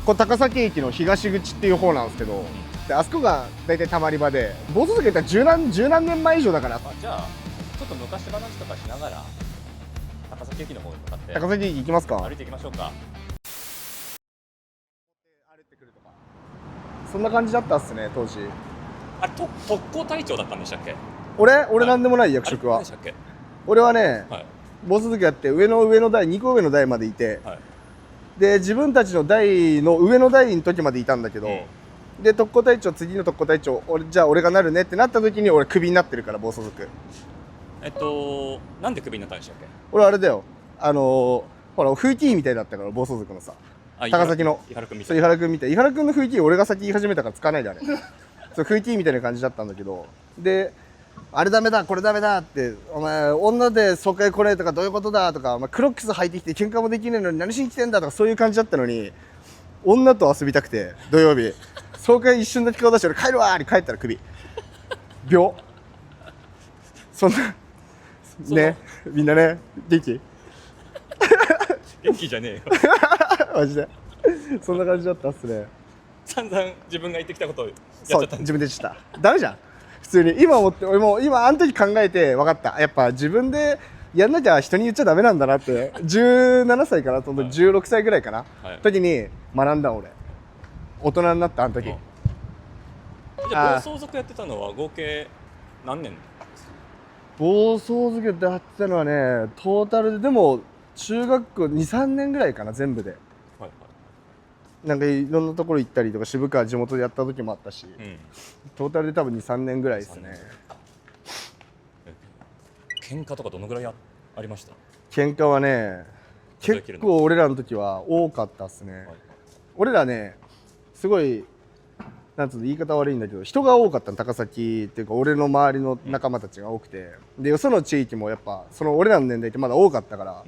これ高崎駅の東口っていう方なんですけど、であそこが大体たまり場で、暴走族やったら十何年前以上だから。じゃあちょっと昔話とかしながら高崎駅の方に向かって高崎駅行きますか。歩いていきましょうか。そんな感じだったっすね当時。あれ特攻隊長だったんでしたっけ？俺なんでもない、役職は。俺はね、暴走族やって上の代、2個上の代までいて、で自分たちの代の上の代の時までいたんだけど、で特攻隊長、次の特攻隊長、じゃあ俺がなるねってなった時に俺クビになってるから、暴走族。なんでクビになったんでしたっけ？俺あれだよ、ほら FT みたいだったから、暴走族のさ、高崎の伊原君みたい。そう、伊原君みたい。伊原君の FT 俺が先言い始めたから使わないであれそう FT みたいな感じだったんだけど、であれダメだこれダメだって、お前女で疎開来れとかどういうことだとか、お前クロックス履いてきて喧嘩もできねえのに何しに来てんだとか、そういう感じだったのに、女と遊びたくて土曜日総会一瞬だけ顔出して俺帰るわーに帰ったらクビ。秒。そんなね、みんなね、元気元気じゃねえよマジでそんな感じだったっすね。散々自分が言ってきたことをやっちゃった。自分でしたダメじゃん普通に。今思って、俺も今あの時考えて分かった。やっぱ自分でやんなきゃ人に言っちゃダメなんだなって。17歳かな、その時16歳ぐらいかな、時に学んだ。俺大人になった、あの時。じゃあ暴走族やってたのは合計何年？暴走族やってたのはね、トータルででも中学校 2,3 年ぐらいかな、全部で。なんかいろんなところ行ったりとか、渋川地元でやった時もあったし、トータルで多分 2,3 年ぐらいですね。喧嘩とかどのぐらいありました？喧嘩はね、結構俺らの時は多かったっすね。俺らね、すごいなんつうの、言い方悪いんだけど、人が多かったの、高崎っていうか俺の周りの仲間たちが多くて、でよその地域もやっぱその俺らの年代ってまだ多かったから、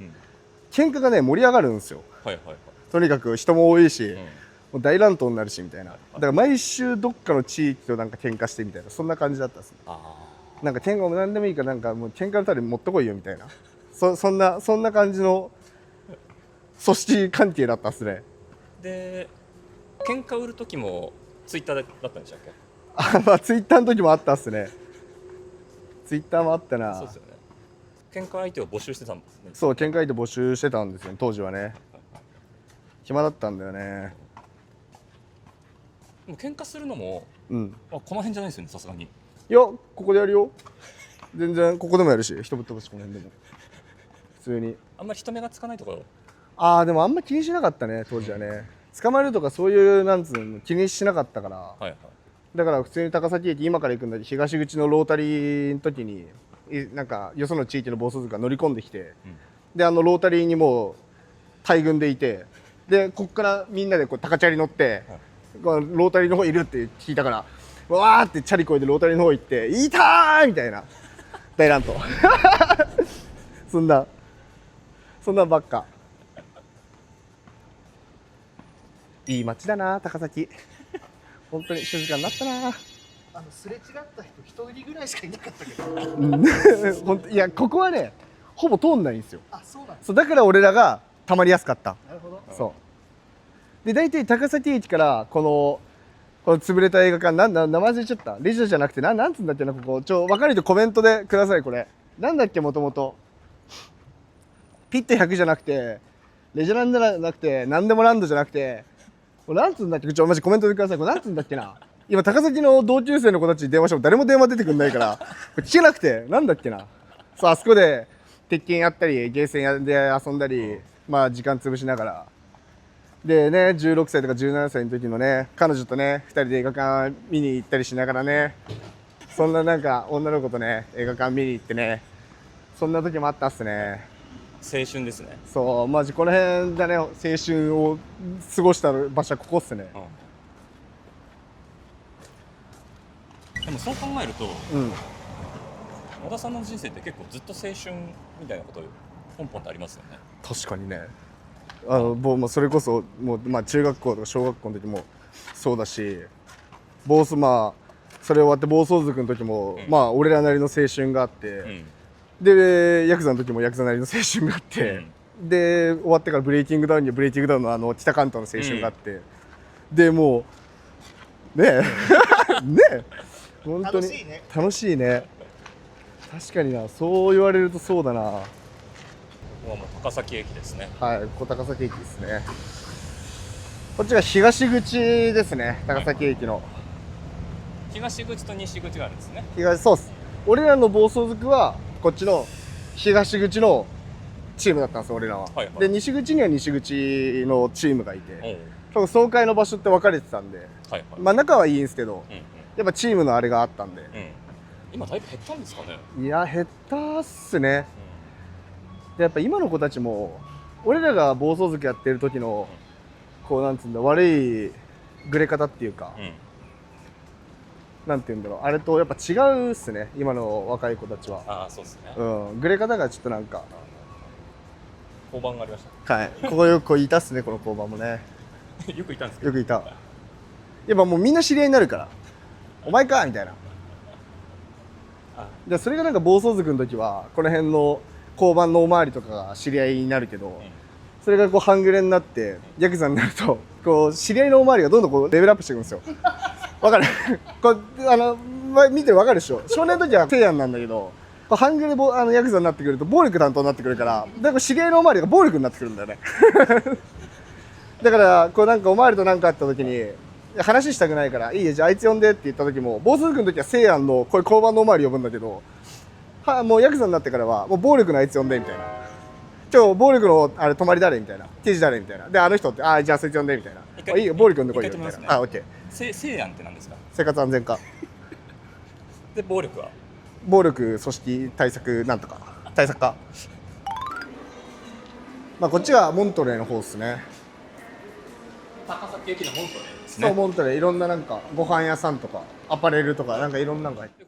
喧嘩がね盛り上がるんですよ。とにかく人も多いし、もう大乱闘になるしみたいな。だから毎週どっかの地域となんか喧嘩してみたいな、そんな感じだったっすね。なんか天狗も何でもいいから、なんかもう喧嘩のために持ってこいよみたいな、そんな感じの組織関係だったっすね。で喧嘩売る時もツイッターだったんでしたっけ？まあツイッターの時もあったっすね。ツイッターもあったな。そうですよね。喧嘩相手を募集してたんですね。そう、喧嘩相手募集してたんですよ当時はね。暇だったんだよね。でも喧嘩するのも、この辺じゃないですよね、さすがに。いや、ここでやるよ。全然ここでもやるし、人ぶっ飛ばし、この辺でも普通に。あんまり人目がつかないところ。でもあんま気にしなかったね当時はね。捕まえるとかそういうなんつうの気にしなかったから、だから普通に高崎駅今から行くんだけど、東口のロータリーの時になんかよその地域の暴走族が乗り込んできて、でロータリーにもう大群でいて、でこっからみんなでこう高チャリ乗って、ロータリーの方いるって聞いたから、わーってチャリこいでロータリーの方行って「いたー!」みたいな大乱闘そんなばっか。いい街だな高崎本当に静かになったな。すれ違った人一人ぐらいしかいなかったけど本当いや、ここはねほぼ通んないんですよ。そうなんです。そうだから俺らがたまりやすかった。なるほど。そうで大体高崎駅からこの潰れた映画館、名前忘れちゃった。レジャーじゃなくてなんつうんだっけな、ここ分かる人コメントでください。これなんだっけ、もともとピット100じゃなくてレジャランドじゃなくてなんでもランドじゃなくて、これなんつうんだっけ、マジコメントでください。これなんつうんだっけな。今高崎の同級生の子たちに電話しても誰も電話出てくんないからこれ聞けなくて、なんだっけな。そう、あそこで鉄拳やったりゲーセンで遊んだり、まあ時間潰しながらでね、16歳とか17歳の時のね、彼女とね2人で映画館見に行ったりしながらね、そんななんか女の子とね映画館見に行ってね、そんな時もあったっすね。青春ですね。そう、マジこの辺だね、青春を過ごした場所はここっすね。でもそう考えると、小田さんの人生って結構ずっと青春みたいなことポンポンってありますよね。確かにね。もうそれこそもう、まあ、中学校とか小学校の時もそうだし、まあそれ終わって暴走族の時も、まあ俺らなりの青春があって、でヤクザの時もヤクザなりの青春があって、で終わってからブレイキングダウンにはブレイキングダウンの北関東の青春があって、でもうねえねえ本当に楽しいね。楽しいね。確かにな、そう言われるとそうだな。ここはもう高崎駅ですね。はい、小高崎駅ですね。こっちが東口ですね、高崎駅の。東口と西口があるんですね。そうっす。俺らの暴走族はこっちの東口のチームだったんですよ、俺らは。はいはいで、西口には西口のチームがいおて、う多分総会の場所って分かれてたんで、はいはい。まあ仲はいいんですけど、うんやっぱチームのあれがあったんで、うんうん。今だいぶ減ったんですかね。いや、減ったっすね。で、やっぱ今の子たちも、俺らが暴走族やってる時の、こう、なんつうんだ、悪いグレ方っていうか、うんうん。なんていうんだろう、あれとやっぱ違うっすね、今の若い子たちは。ああそうですね。うん、グレ方がちょっとなんか、交番がありました。はい、ここよくいたっすね、この交番もね。よくいたんですけど。よくいた。やっぱもうみんな知り合いになるから、お前かみたいな。あで、それがなんか暴走族の時は、この辺の交番のおまわりとかが知り合いになるけど、それがこう半グレになってヤクザになると、こう知り合いのおまわりがどんどんこうレベルアップしていくんですよ。わかるこう見てわかるでしょ。少年の時は西安なんだけど、こう半グレヤクザになってくると暴力担当になってくるから、だから知り合いのおまわりが暴力になってくるんだよね。だからこうなんかおまわりと何かあった時に話したくないから、いいえじゃああいつ呼んでって言った時も、暴走族の時は西安のこういう交番のおまわり呼ぶんだけど、もうヤクザになってからはもう暴力のあいつ呼んでみたいな。暴力のあれ泊まり誰みたいな、刑事誰みたいな。で、あの人って、じゃあそいつ呼んでみたいな。一回いいよ、暴力呼んでこいよみたいな。一回止めますねオッケー。西安って何ですか。生活安全課。で暴力は。暴力組織対策なんとか。対策課。まあこっちがモントレーの方ですね。高崎駅の本当ですそう、ね。モントレーいろんななんかご飯屋さんとかアパレルとかなんかいろんなのが入ってる。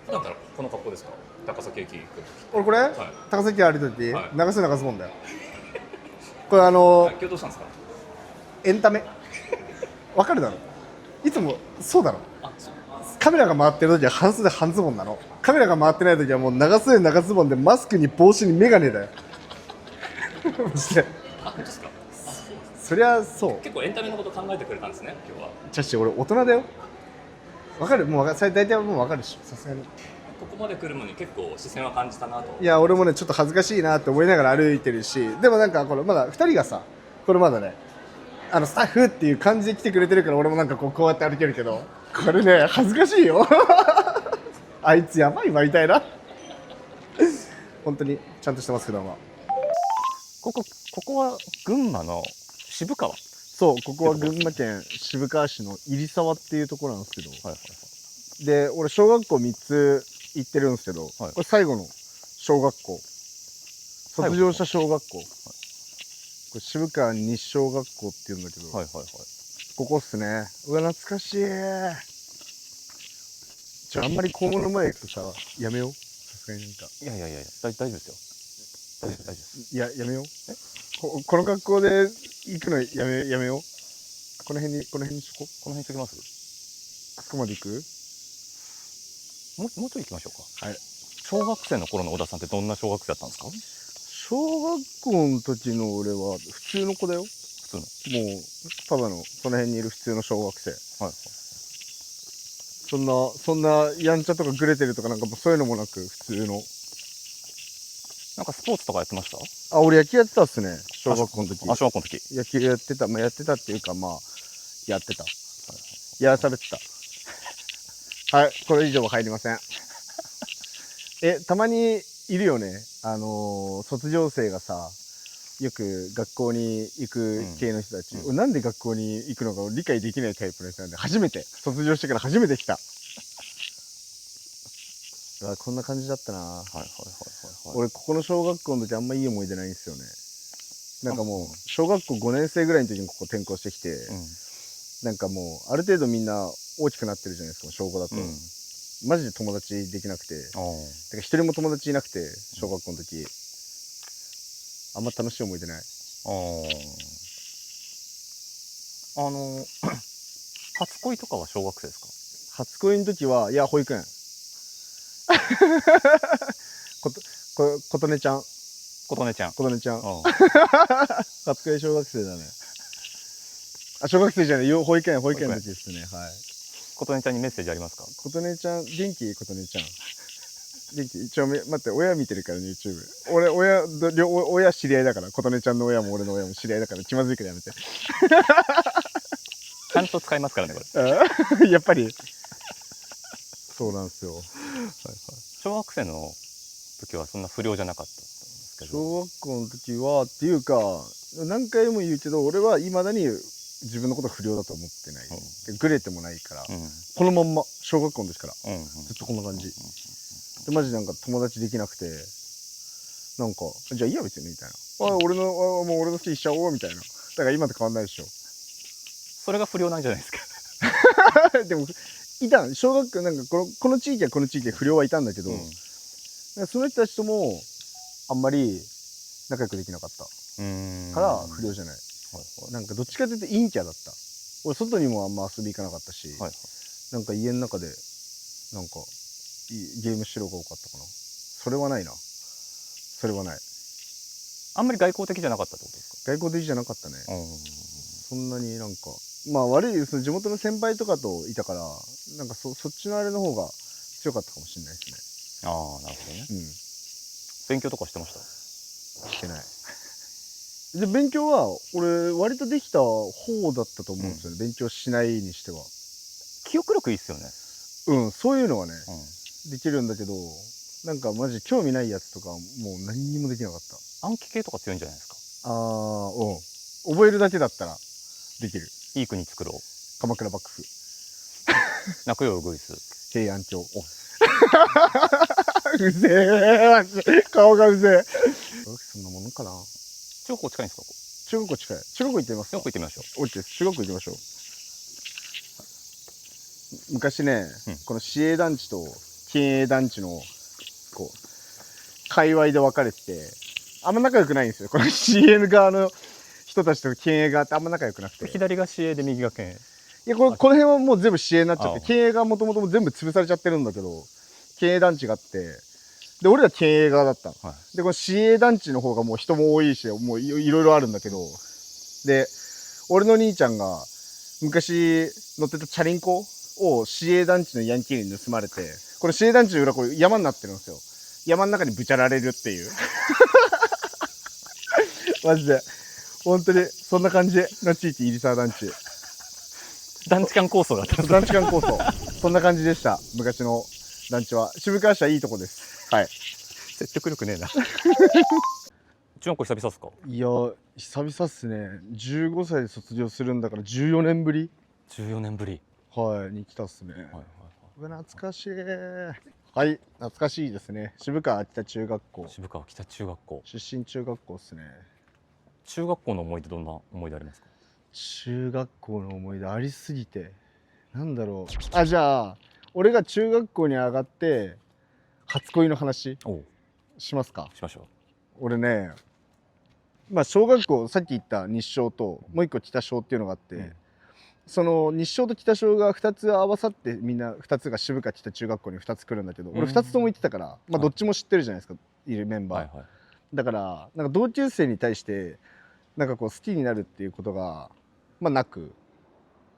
普段からこの格好ですか。高崎駅行く時。俺これ、い高崎歩いてて、はい長洲もんだよ。これ今日どうしたんですか。エンタメ。わかるだろ。いつもそうだろ。あそう。カメラが回ってる時は半袖半ズボンなの。カメラが回ってない時はもう長袖長ズボンでマスクに帽子にメガネだよ。マジであ本当ですか。そりゃそう。結構エンタメのこと考えてくれたんですね今日は。チャッシー俺大人だよ。わかる、もうそれ大体もうわかるでしょ、さすがに。ここまで来るのに結構視線は感じたなと。いや俺もねちょっと恥ずかしいなって思いながら歩いてるし、でもなんかこれまだ2人がさ、これまだねスタッフっていう感じで来てくれてるから、俺もなんかこうやって歩けるけど、これね恥ずかしいよ。あいつやばいわみたいな。本当にちゃんとしてますけども。ここは群馬の渋川。そう、ここは群馬県渋川市の入沢っていうところなんですけど、はいはいはい。で俺小学校3つ行ってるんですけど、はいこれ最後の小学校、卒業した小学校、これ渋川西小学校っていうんだけど、はいはいはい。ここっすね。うわ懐かしい。あんまり校門の前行くとさやめよう、さすがになんか。いや大丈夫ですよ。大丈夫です。いややめよう。この学校で行くのやめよう。この辺にしとこ。この辺にしときます。あそこまで行く。もうちょい行きましょうか。はい。小学生の頃の小田さんってどんな小学生だったんですか。小学校の時の俺は普通の子だよ。普通の。もうただのその辺にいる普通の小学生。はい。そんなやんちゃとかグレてるとかなんかもうそういうのもなく普通の。なんかスポーツとかやってました。俺野球やってたっすね、小学校の時。小学校の時。野球やってた、やってたっていうかやってた。やらされてた。はい、これ以上は入りません。たまにいるよね、卒業生がさ、よく学校に行く系の人たち、俺なんで学校に行くのか理解できないタイプの人なんで、初めて卒業してから初めて来た。こんな感じだったな。俺ここの小学校の時あんまいい思い出ないんですよね。なんかもう小学校5年生ぐらいの時にここ転校してきて、なんかもうある程度みんな大きくなってるじゃないですか、小5だと。マジで友達できなくて、だから一人も友達いなくて、小学校の時あんま楽しい思い出ない。初恋とかは小学生ですか。初恋の時はいや保育園。琴音ちゃん。琴音ちゃん。琴音ちゃん。うん初恋小学生だね。あ、小学生じゃない、保育園の時ですね。はい。琴音ちゃんにメッセージありますか？琴音ちゃん、元気？琴音ちゃん。元気？一応待って、親見てるからね、YouTube。俺、親知り合いだから、琴音ちゃんの親も俺の親も知り合いだから、気まずいからやめて。ちゃんと使いますからね、これ。やっぱり。そうなんですよ。はいはい。小学生の時はそんな不良じゃなかったんですけど。小学校の時はっていうか、何回も言うけど、俺はいまだに自分のこと不良だと思ってない。グレてもないから、このまんま小学校の時からずっとこんな感じ。でマジなんか友達できなくて、なんかじゃあいいや別にみたいな。もう俺の好きにしちゃおうみたいな。だから今と変わんないでしょ。それが不良なんじゃないですか。でもいたん小学校なんかこの地域はこの地域で不良はいたんだけど、その人たちともあんまり仲良くできなかったから不良じゃない。なんかどっちかというと陰キャだった。俺外にもあんま遊び行かなかったし、なんか家の中でなんかゲームしろが多かったかな。それはないな。それはない。あんまり外交的じゃなかったってことですか？外交的じゃなかったね。そんなになんかまあ悪いその地元の先輩とかといたからなんかそっちのあれの方が強かったかもしれないですね。ああ、なるほどね。勉強とかしてました？してない。で勉強は俺割とできた方だったと思うんですよね、勉強しないにしては。記憶力いいっすよね。そういうのはね、できるんだけどなんかマジ興味ないやつとかもう何にもできなかった。暗記系とか強いんじゃないですか？覚えるだけだったらできる。いい国作ろう。鎌倉幕府。泣くよウグイス。平安京。うぜえマジ顔がうぜえ。そんなものかな。中学校近いんですか？中学校近い。中学校行ってみますか？中学校行ってみましょう。 OK です。中学校行きましょう。昔ね、この市営団地と県営団地のこう界隈で分かれててあんま仲良くないんですよ。この市営側の人たちと県営側ってあんま仲良くなくて、左が市営で右が県営。いやこの辺はもう全部市営になっちゃって、県営がもともと全部潰されちゃってるんだけど、県営団地があって、で俺ら県営側だったの、でこの市営団地の方がもう人も多いしもういろいろあるんだけど、で俺の兄ちゃんが昔乗ってたチャリンコを市営団地のヤンキーに盗まれて、この市営団地の裏これ山になってるんですよ。山の中にぶちゃられるっていうマジで本当にそんな感じの地域、入沢団地。団地間構想だった。団地間構想そんな感じでした。昔の団地は。渋川市はいいとこです。はい。説得力ねえな。中学校久々っすか？いや久々っすね。15歳で卒業するんだから14年ぶり。14年ぶりに来たっすね。懐かしい。はい懐かしいですね。渋川北中学校。渋川北中学校出身。中学校っすね。中学校の思い出どんな思い出ありますか？中学校の思い出ありすぎてなんだろう。じゃあ俺が中学校に上がって初恋の話しますか？しましょう。俺ね小学校さっき言った日照ともう一個北小っていうのがあって、その日照と北小が2つ合わさってみんな2つが渋川北中学校に2つ来るんだけど、俺2つとも行ってたからどっちも知ってるじゃないですか、いるメンバー、だからなんか同級生に対してなんかこう好きになるっていうことがなく、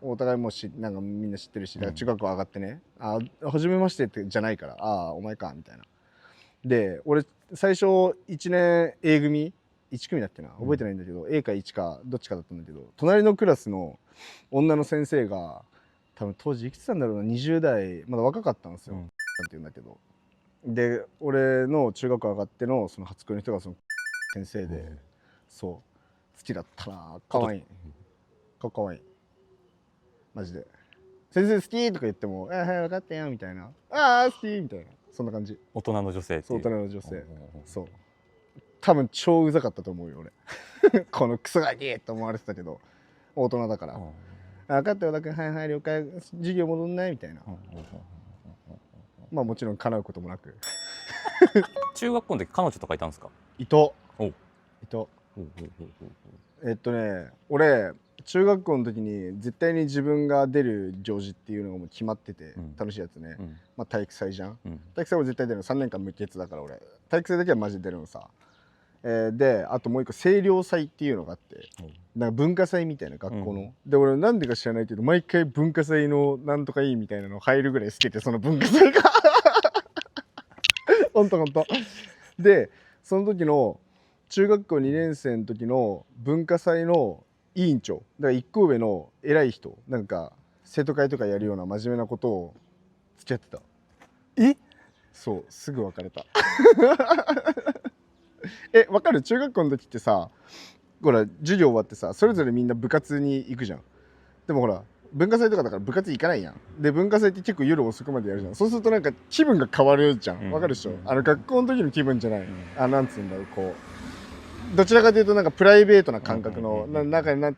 お互いもうなんかみんな知ってるし、中学校上がってね、初めましてってじゃないから、お前かみたいな。で俺最初1年 A 組1組だっけな覚えてないんだけど、A か1かどっちかだったんだけど、隣のクラスの女の先生が多分当時いくつなんだろうな、20代まだ若かったんですよ、っていうんだけど、で俺の中学校上がってのその初恋の人がその先生で、そう好きだったな。かわいいかわいいマジで。先生好きとか言っても「はい分かったよ」みたいな「好き」みたいな、そんな感じ。大人の女性っていう。大人の女性。そう多分超うざかったと思うよ俺このクソガキと思われてたけど大人だから「分かったよ小田君、はいはい了解、授業戻んない」みたいな。もちろん叶うこともなく中学校の時彼女とかいたんですか？いと俺中学校の時に絶対に自分が出る行事っていうのがもう決まってて、楽しいやつね、体育祭じゃん、体育祭は絶対出るの。3年間無欠だから俺体育祭だけはマジで出るのさ。であともう一個清涼祭っていうのがあって、なんか文化祭みたいな学校の、で俺なんでか知らないけど毎回文化祭のなんとかいいみたいなの入るぐらい好きで、その文化祭がほんとでその時の中学校2年生の時の文化祭の委員長だから1個上の偉い人、なんか生徒会とかやるような真面目なことを付き合ってた。え、そうすぐ別れたわかる？中学校の時ってさ、ほら授業終わってさそれぞれみんな部活に行くじゃん。でもほら文化祭とかだから部活行かないやん。で文化祭って結構夜遅くまでやるじゃん。そうするとなんか気分が変わるじゃん。わかるでしょ？学校の時の気分じゃない、なんつうんだろう、こうどちらかというとなんかプライベートな感覚の、なんかね、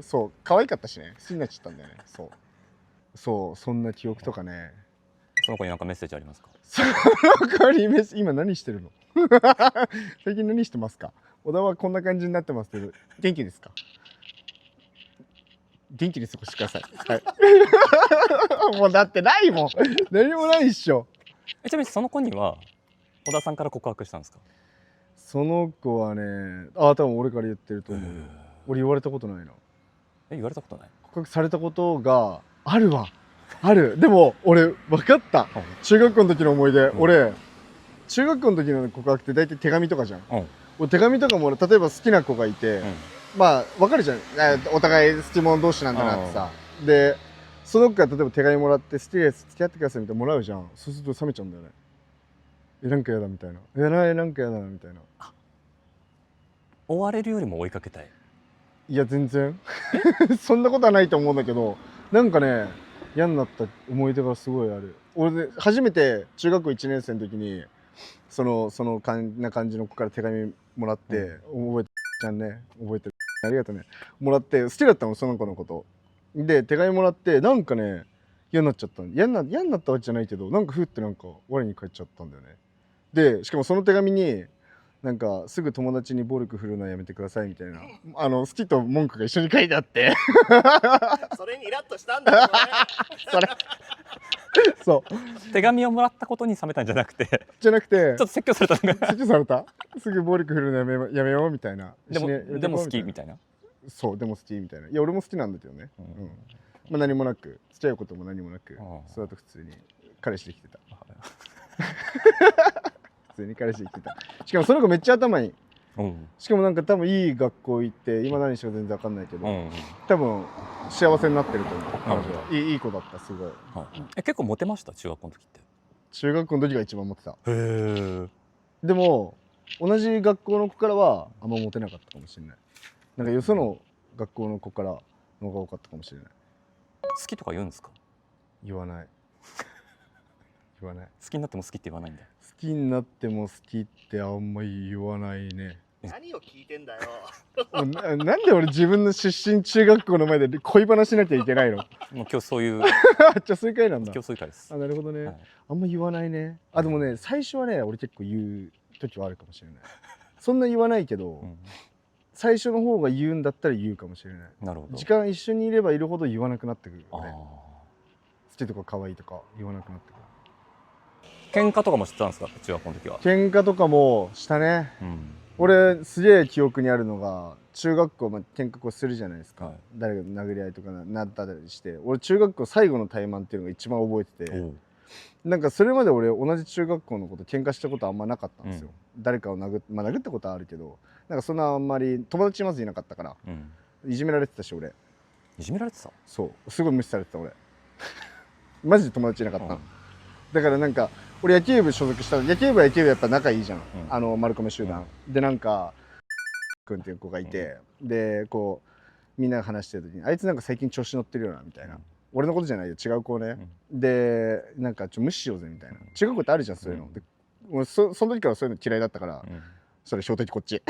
そう可愛かったしね、好きになっちゃったんだよね。そうそんな記憶とかね。その子になんかメッセージありますか？その子に今何してるの最近何してますか？小田はこんな感じになってますけど元気ですか？元気に過ごしてください。はい。もうだってないもん。何もないっしょ。ちなみにその子には小田さんから告白したんですか？その子はね、多分俺から言ってると思うよ。俺言われたことないな。言われたことない？告白されたことがあるわ。ある。でも俺分かった。中学校の時の思い出。俺中学校の時の告白って大体手紙とかじゃん。俺手紙とかも例えば好きな子がいて、まあ分かるじゃん、お互い好き者同士なんだなってさ。でその子から例えば手紙もらって「好きです付き合ってください」みたいなもらうじゃん。そうすると冷めちゃうんだよね。なんかやだみたいな。なんかやだなみたいな。追われるよりも追いかけたい？いや全然そんなことはないと思うんだけど、なんかね嫌になった思い出がすごいある。俺ね初めて中学校1年生の時にそのな感じの子から手紙もらって、覚えてちゃんね、覚えてる、ありがとうね、もらって好きだったのその子のことで、手紙もらってなんかね嫌になっちゃった。嫌になったわけじゃないけど、なんかふってなんか我に返っちゃったんだよね。でしかもその手紙になんかすぐ友達に暴力振るのはやめてくださいみたいな好きと文句が一緒に書いてあってそれにイラッとしたんだよね。それそう手紙をもらったことに冷めたんじゃなくてじゃなくてちょっと説教されたのが説教された。すぐ暴力振るのやめようみたいな。でも好きみたいな。そうでも好きみたいな。いや俺も好きなんだけどね。まあ何もなく付き合うことも何もなく、その後普通に彼氏できてた。普通に彼氏できてた。しかもその子めっちゃ頭いい。しかもなんか多分いい学校行って今何しろ全然わかんないけど、多分幸せになってると思う。彼女はいい子だったすごい。結構モテました中学校の時って？中学校の時が一番モテた。へえ。でも同じ学校の子からはあんまモテなかったかもしれない。なんかよその学校の子からのが多かったかもしれない。好きとか言うんですか？言わない。言わない。好きになっても好きって言わないんだ。好きになっても好きってあんまり言わないね。何を聞いてんだよ。なんで俺自分の出身中学校の前で恋話しなきゃいけないの？もう今日そういうじゃあそういう回なんだ。今日そういう回です。なるほどね。あんま言わないね。でもね最初はね俺結構言う時はあるかもしれない。そんな言わないけど、最初の方が言うんだったら言うかもしれない。なるほど。時間一緒にいればいるほど言わなくなってくる。好きとか可愛いとか言わなくなってくる。喧嘩とかもしてたんですか中学校の時は？喧嘩とかもしたね。俺すげえ記憶にあるのが中学校喧嘩するじゃないですか。誰が殴り合いとかなったりして、俺中学校最後の怠慢っていうのが一番覚えてて、なんかそれまで俺同じ中学校のこと喧嘩したことあんまなかったんですよ。誰かを殴ったことはあるけど、なんかそんなあんまり友達まずいなかったから、いじめられてたし俺。いじめられてた？そうすごい無視されてた俺。マジで友達いなかった。だからなんか俺野球部所属したら野球部は野球部やっぱ仲いいじゃん、丸亀集団、でなんか君っていう子がいて、でこうみんなが話してる時にあいつなんか最近調子乗ってるよなみたいな、俺のことじゃないよ違う子ね、でなんか無視しようぜみたいな、中学校ってあるじゃんそういうの、で俺その時からそういうの嫌いだったから、それ標的こっち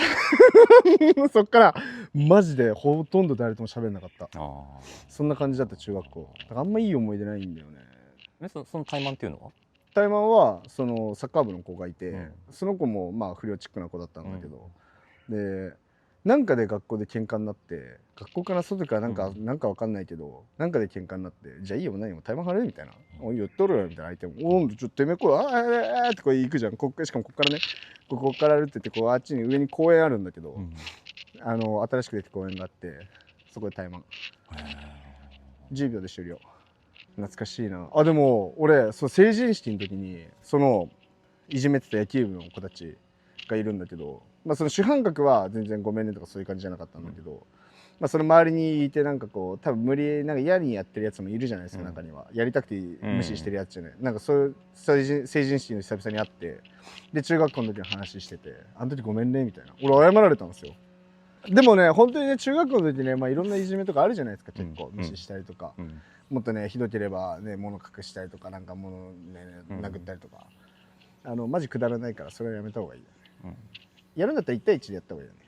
そっからマジでほとんど誰とも喋んなかった。そんな感じだった中学校だからあんまいい思い出ないんだよね。その怠慢っていうのは？怠慢はそのサッカー部の子がいて、その子もまあ不良チックな子だったんだけど、でなんかで学校で喧嘩になって、学校から外からなんかわかんないけど、なんかで喧嘩になって、じゃあいいよ何もタイマン張れみたいな、おい言っとるよみたいな相手も、おんちょっとてめえこうってこう行くじゃん。しかもこっからね、ここから歩ってってこうあっちに上に公園あるんだけど、新しくできた公園があって、そこでタイマン10秒で終了。懐かしいな。あでも俺そう成人式の時にそのいじめてた野球部の子たちがいるんだけど、まあその主犯格は全然ごめんねとかそういう感じじゃなかったんだけど、まあその周りにいてなんかこう多分無理なんか嫌にやってるやつもいるじゃないですか、中にはやりたくて無視してるやつじゃない、なんかそういう成人式の久々に会って、で中学校の時の話してて、あの時ごめんねみたいな、俺謝られたんですよ。でもね本当にね中学校の時ね、まあいろんないじめとかあるじゃないですか、結構無視したりとか、もっとねひどければね物隠したりとかなんか物ね殴ったりとか、マジくだらないからそれはやめた方がいいよね、やるんだったら1対1でやった方がいいよね。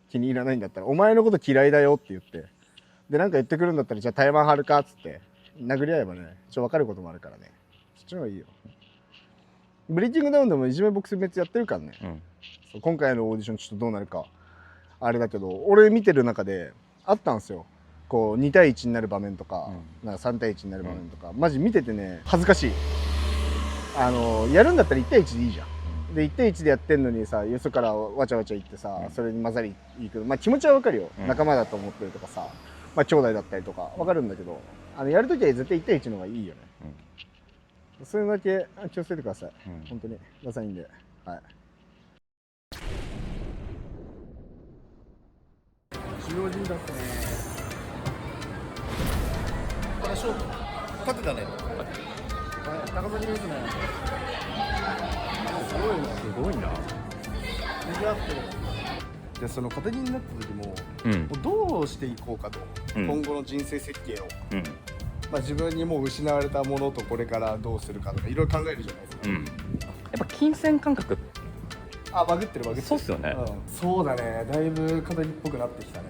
気に入らないんだったらお前のこと嫌いだよって言って、でなんか言ってくるんだったらじゃあタイマン張るかっつって殴り合えばね分かることもあるからね、そっちの方がいいよ。ブリーチングダウンでもいじめボックス別やってるからね、そう今回のオーディションちょっとどうなるかあれだけど、俺見てる中であったんですよ、こう2対1になる場面とか、なんか3対1になる場面とか、マジ見ててね恥ずかしい。やるんだったら1対1でいいじゃん。で1対1でやってんのにさ、よそからわちゃわちゃ言ってさ、それに混ざりいく、まあ気持ちはわかるよ、仲間だと思ってるとかさ、まあ兄弟だったりとかわかるんだけど、やるときは絶対1対1の方がいいよね、それだけ気をつけてください、本当にダサいんで。はい、中央陣だったね。これ勝負勝ってたね。高崎ですね。すごいな。すごいな。水アップでその片木になった時も、もうどうしていこうかと、今後の人生設計を、まあ、自分にもう失われたものとこれからどうするかとかいろいろ考えるじゃないですか、やっぱ金銭感覚、バグってるそうっすよね、そうだね、だいぶ片木っぽくなってきたね、